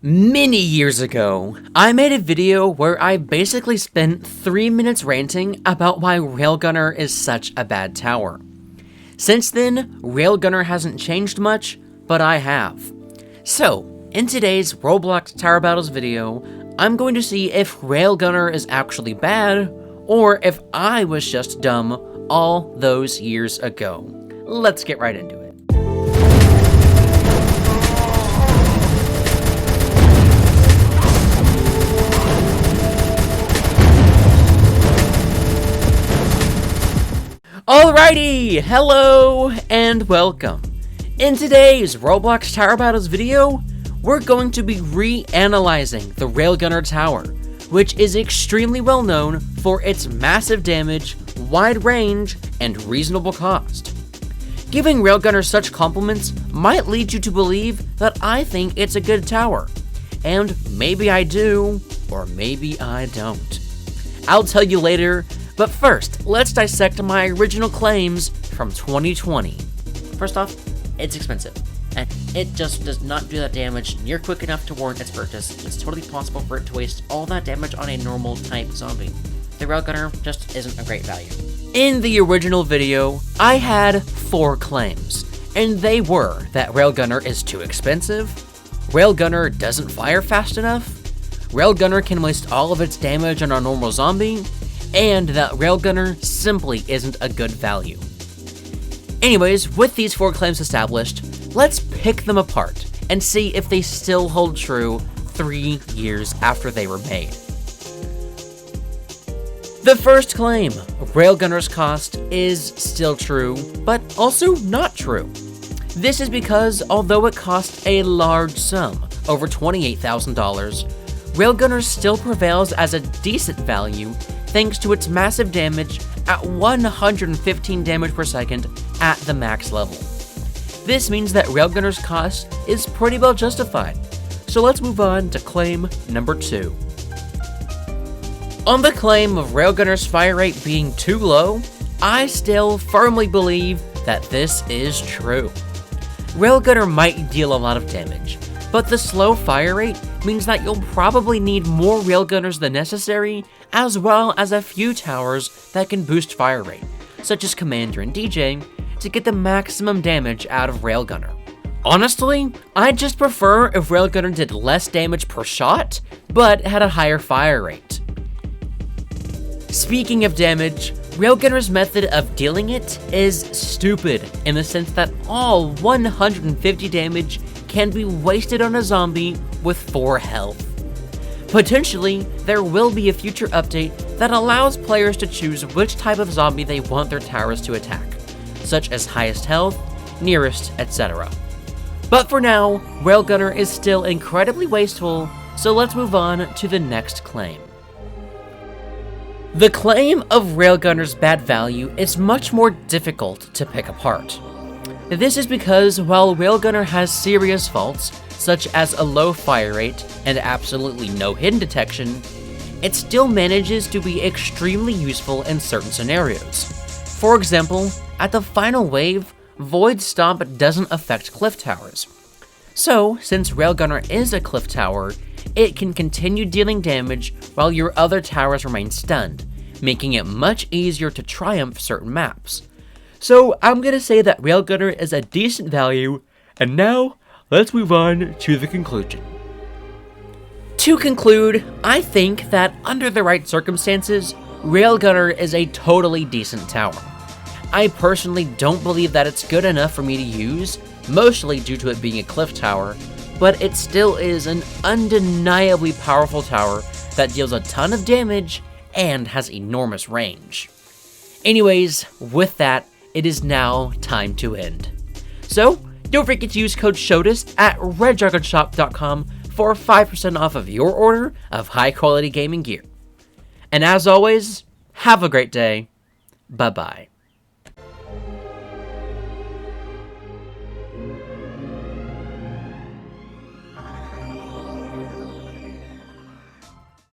Many years ago, I made a video where I basically spent 3 minutes ranting about why Railgunner is such a bad tower. Since then, Railgunner hasn't changed much, but I have. So, in today's Roblox Tower Battles video, I'm going to see if Railgunner is actually bad, or if I was just dumb all those years ago. Let's get right into it. Alrighty, hello and welcome. In today's Roblox Tower Battles video, we're going to be reanalyzing the Railgunner Tower, which is extremely well known for its massive damage, wide range, and reasonable cost. Giving Railgunner such compliments might lead you to believe that I think it's a good tower. And maybe I do, or maybe I don't. I'll tell you later. But first, let's dissect my original claims from 2020. First off, it's expensive, and it just does not do that damage near quick enough to warrant its purchase. It's totally possible for it to waste all that damage on a normal type zombie. The Railgunner just isn't a great value. In the original video, I had 4 claims, and they were that Railgunner is too expensive, Railgunner doesn't fire fast enough, Railgunner can waste all of its damage on a normal zombie, and that Railgunner simply isn't a good value. Anyways, with these 4 claims established, let's pick them apart and see if they still hold true 3 years after they were made. The first claim, Railgunner's cost, is still true, but also not true. This is because although it costs a large sum, over $28,000, Railgunner still prevails as a decent value thanks to its massive damage at 115 damage per second at the max level. This means that Railgunner's cost is pretty well justified, so let's move on to claim number 2. On the claim of Railgunner's fire rate being too low, I still firmly believe that this is true. Railgunner might deal a lot of damage, but the slow fire rate means that you'll probably need more Railgunners than necessary, as well as a few towers that can boost fire rate, such as Commander and DJ, to get the maximum damage out of Railgunner. Honestly, I'd just prefer if Railgunner did less damage per shot, but had a higher fire rate. Speaking of damage, Railgunner's method of dealing it is stupid in the sense that all 150 damage can be wasted on a zombie with 4 health. Potentially, there will be a future update that allows players to choose which type of zombie they want their towers to attack, such as highest health, nearest, etc. But for now, Railgunner is still incredibly wasteful, so let's move on to the next claim. The claim of Railgunner's bad value is much more difficult to pick apart. This is because while Railgunner has serious faults, such as a low fire rate and absolutely no hidden detection, it still manages to be extremely useful in certain scenarios. For example, at the final wave, Void Stomp doesn't affect cliff towers. So, since Railgunner is a cliff tower, it can continue dealing damage while your other towers remain stunned, making it much easier to triumph certain maps. So, I'm gonna say that Railgunner is a decent value, and now, let's move on to the conclusion. To conclude, I think that under the right circumstances, Railgunner is a totally decent tower. I personally don't believe that it's good enough for me to use, mostly due to it being a cliff tower, but it still is an undeniably powerful tower that deals a ton of damage and has enormous range. Anyways, with that, it is now time to end. So, don't forget to use code Shotis at reddragonshop.com for 5% off of your order of high-quality gaming gear. And as always, have a great day. Bye-bye.